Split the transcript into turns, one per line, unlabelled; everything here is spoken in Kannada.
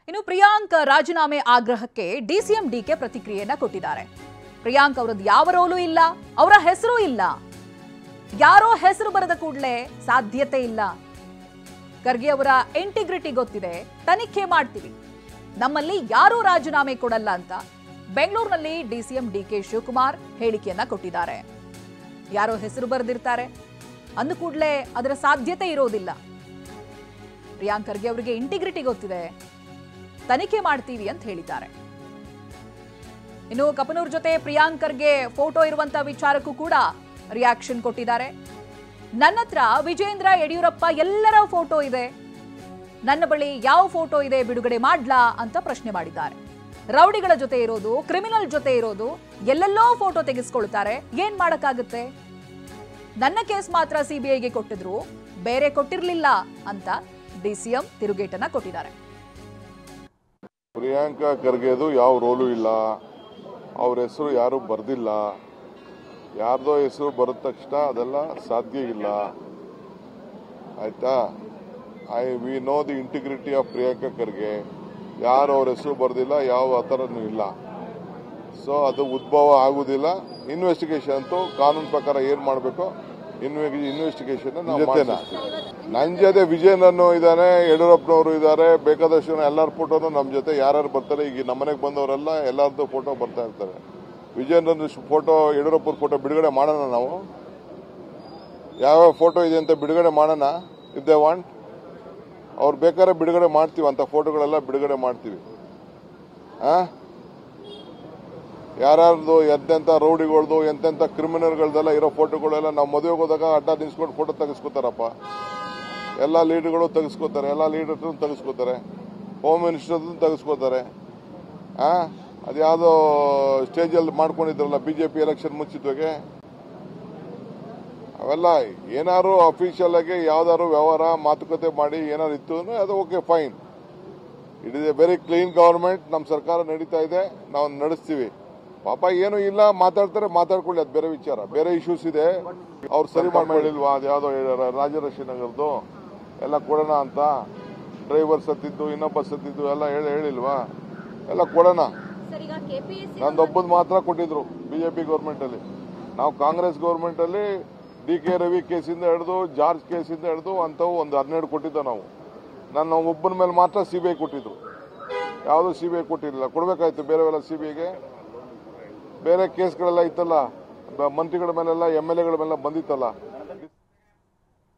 ಇನ್ನು ಪ್ರಿಯಾಂಕ್ ರಾಜೀನಾಮೆ ಆಗ್ರಹಕ್ಕೆ ಡಿಸಿಎಂ ಡಿಕೆ ಪ್ರತಿಕ್ರಿಯೆಯನ್ನ ಕೊಟ್ಟಿದ್ದಾರೆ. ಪ್ರಿಯಾಂಕ್ ಅವರದ್ದು ಯಾವ ರೋಲು ಇಲ್ಲ, ಅವರ ಹೆಸರು ಇಲ್ಲ, ಯಾರೋ ಹೆಸರು ಬರದ ಕೂಡಲೇ ಸಾಧ್ಯತೆ ಇಲ್ಲ. ಖರ್ಗೆ ಅವರ ಇಂಟಿಗ್ರಿಟಿ ಗೊತ್ತಿದೆ, ತನಿಖೆ ಮಾಡ್ತೀವಿ, ನಮ್ಮಲ್ಲಿ ಯಾರೂ ರಾಜೀನಾಮೆ ಕೊಡಲ್ಲ ಅಂತ ಬೆಂಗಳೂರಿನಲ್ಲಿ ಡಿಸಿಎಂ ಡಿಕೆ ಶಿವಕುಮಾರ್ ಹೇಳಿಕೆಯನ್ನ ಕೊಟ್ಟಿದ್ದಾರೆ. ಯಾರೋ ಹೆಸರು ಬರೆದಿರ್ತಾರೆ ಅಂದ ಕೂಡಲೇ ಅದರ ಸಾಧ್ಯತೆ ಇರೋದಿಲ್ಲ. ಪ್ರಿಯಾಂಕ್ ಖರ್ಗೆ ಅವರಿಗೆ ಇಂಟಿಗ್ರಿಟಿ ಗೊತ್ತಿದೆ, ತನಿಖೆ ಮಾಡ್ತೀವಿ ಅಂತ ಹೇಳಿದ್ದಾರೆ. ಇನ್ನು ಕಪನೂರ್ ಜೊತೆ ಪ್ರಿಯಾಂಕ್ ಖರ್ಗೆ ಫೋಟೋ ಇರುವಂತ ವಿಚಾರಕ್ಕೂ ಕೂಡ ರಿಯಾಕ್ಷನ್ ಕೊಟ್ಟಿದ್ದಾರೆ. ನನ್ನ ಹತ್ರ ವಿಜೇಂದ್ರ ಯಡಿಯೂರಪ್ಪ ಎಲ್ಲರ ಫೋಟೋ ಇದೆ, ನನ್ನ ಬಳಿ ಯಾವ ಫೋಟೋ ಇದೆ ಬಿಡುಗಡೆ ಮಾಡ್ಲಾ ಅಂತ ಪ್ರಶ್ನೆ ಮಾಡಿದ್ದಾರೆ. ರೌಡಿಗಳ ಜೊತೆ ಇರೋದು, ಕ್ರಿಮಿನಲ್ ಜೊತೆ ಇರೋದು, ಎಲ್ಲೆಲ್ಲೋ ಫೋಟೋ ತೆಗೆಸ್ಕೊಳ್ತಾರೆ, ಏನ್ ಮಾಡಕ್ಕಾಗುತ್ತೆ? ನನ್ನ ಕೇಸ್ ಮಾತ್ರ ಸಿಬಿಐಗೆ ಕೊಟ್ಟಿದ್ರು, ಬೇರೆ ಕೊಟ್ಟಿರ್ಲಿಲ್ಲ ಅಂತ ಡಿಸಿಎಂ ತಿರುಗೇಟನ್ನ ಕೊಟ್ಟಿದ್ದಾರೆ.
ಪ್ರಿಯಾಂಕಾ ಖರ್ಗೆದು ಯಾವ ರೋಲು ಇಲ್ಲ, ಅವ್ರ ಹೆಸರು ಯಾರು ಬರ್ದಿಲ್ಲ, ಯಾರ್ದೋ ಹೆಸರು ಬರದ ತಕ್ಷಣ ಅದೆಲ್ಲ ಸಾಧ್ಯ ಇಲ್ಲ. ಆಯ್ತಾ? We know the integrity of Priyanka Kharge. ಯಾರು ಅವ್ರ ಹೆಸರು ಬರ್ದಿಲ್ಲ, ಯಾವ ಆ ಥರನೂ ಇಲ್ಲ. ಸೊ ಅದು ಉದ್ಭವ ಆಗುದಿಲ್ಲ. ಇನ್ವೆಸ್ಟಿಗೇಷನ್ ಅಂತೂ ಕಾನೂನು ಪ್ರಕಾರ ಏನ್ ಮಾಡಬೇಕು ಇನ್ವೆಸ್ಟಿಗೇಷನ್ ನನ್ನ ಜೊತೆ ವಿಜಯನನ್ನು ಇದ್ದಾನೆ, ಯಡಿಯೂರಪ್ಪನವರು ಇದ್ದಾರೆ, ಬೇಕಾದಷ್ಟು ಎಲ್ಲರ ಫೋಟೋನು ನಮ್ಮ ಜೊತೆ ಯಾರ್ಯಾರು ಬರ್ತಾರೆ. ಈಗ ನಮ್ಮನೆಗೆ ಬಂದವರೆಲ್ಲ ಎಲ್ಲರದ್ದು ಫೋಟೋ ಬರ್ತಾ ಇರ್ತಾರೆ. ವಿಜಯನನ್ನು ಫೋಟೋ, ಯಡಿಯೂರಪ್ಪನ ಫೋಟೋ ಬಿಡುಗಡೆ ಮಾಡೋಣ. ನಾವು ಯಾವ್ಯಾವ ಫೋಟೋ ಇದೆ ಅಂತ ಬಿಡುಗಡೆ ಮಾಡೋಣ. ಇಫ್ ದೇ ವಾಂಟ್ ಅವ್ರು ಬೇಕಾದ್ರೆ ಬಿಡುಗಡೆ ಮಾಡ್ತೀವಿ, ಅಂತ ಫೋಟೋಗಳೆಲ್ಲ ಬಿಡುಗಡೆ ಮಾಡ್ತೀವಿ. ಯಾರ್ಯಾರ್ದು ಎಂತೆಂಥ ರೌಡಿಗಳ್ದು, ಎಂತೆಂಥ ಕ್ರಿಮಿನಲ್ಗಳದೆಲ್ಲ ಇರೋ ಫೋಟೋಗಳೆಲ್ಲ ನಾವು ಮದುವೆಗೆ ಹೋದಾಗ ಅಡ್ಡ ನಿಲ್ಸ್ಕೊಂಡು ಫೋಟೋ ತೆಗೆಸ್ಕೋತಾರಪ್ಪ. ಎಲ್ಲ ಲೀಡರ್ಗಳು ತೆಗೆಸ್ಕೋತಾರೆ, ಎಲ್ಲ ಲೀಡರ್ಸ್ ತೆಗೆಸ್ಕೋತಾರೆ, ಹೋಮ್ ಮಿನಿಸ್ಟರ್ ತೆಗೆಸ್ಕೋತಾರೆ. ಅದ್ಯಾವುದೋ ಸ್ಟೇಜಲ್ಲಿ ಮಾಡ್ಕೊಂಡಿದ್ರಲ್ಲ ಬಿಜೆಪಿ ಎಲೆಕ್ಷನ್ ಮುಂಚಿತವಾಗಿ. ಅವೆಲ್ಲ ಏನಾದ್ರು ಅಫಿಷಿಯಲ್ ಆಗಿ ಯಾವ್ದಾದ್ರು ವ್ಯವಹಾರ ಮಾತುಕತೆ ಮಾಡಿ ಏನಾದ್ರು ಇತ್ತು ಅಂದ್ರೆ ಅದು okay, fine. It is A very clean government. ನಮ್ಮ ಸರ್ಕಾರ ನಡೀತಾ ಇದೆ, ನಾವು ನಡೆಸ್ತೀವಿ. ಪಾಪ ಏನು ಇಲ್ಲ, ಮಾತಾಡ್ತಾರೆ, ಮಾತಾಡ್ಕೊಳ್ಳಿ, ಅದು ಬೇರೆ ವಿಚಾರ. ಬೇರೆ ಇಶ್ಯೂಸ್ ಇದೆ, ಅವ್ರು ಸರಿ ಮಾಡ್ಕೊಳ್ಳಿಲ್ವಾ? ಅದು ಯಾವುದೋ ರಾಜರಾಜೇಶ್ವರಿನಗರದ್ದು ಎಲ್ಲ ಕೊಡೋಣ ಅಂತ, ಡ್ರೈವರ್ ಸತ್ತಿದ್ದು, ಇನ್ನೊಬ್ಬ ಸತ್ತಿದ್ದು ಎಲ್ಲ ಹೇಳಿಲ್ವಾ? ಎಲ್ಲ ಕೊಡೋಣ. ನಂದೊಬ್ಬದು ಮಾತ್ರ ಕೊಟ್ಟಿದ್ರು ಬಿಜೆಪಿ ಗೌರ್ಮೆಂಟ್ ಅಲ್ಲಿ. ನಾವು ಕಾಂಗ್ರೆಸ್ ಗೌರ್ಮೆಂಟ್ ಅಲ್ಲಿ ಡಿ.ಕೆ. ರವಿ ಕೇಸಿಂದ ಹಿಡಿದು, ಜಾರ್ಜ್ ಕೇಸಿಂದ ಹಿಡಿದು ಅಂತವು ಒಂದು 12 ಕೊಟ್ಟಿದ್ದ ನಾವು. ನನ್ನ ಒಬ್ಬನ ಮೇಲೆ ಮಾತ್ರ ಸಿಬಿಐ ಕೊಟ್ಟಿದ್ರು, ಯಾವುದೂ ಸಿಬಿಐ ಕೊಟ್ಟಿರಲಿಲ್ಲ. ಕೊಡಬೇಕಾಯ್ತು ಬೇರೆವೆಲ್ಲ ಸಿಬಿಐಗೆ. ಬೇರೆ ಕೇಸ್ಗಳೆಲ್ಲ ಇತ್ತಲ್ಲ, ಮಂತ್ರಿಗಳ ಮೇಲೆಲ್ಲ, MLA ಗಳ ಮೇಲೆ ಬಂದಿತ್ತಲ್ಲ,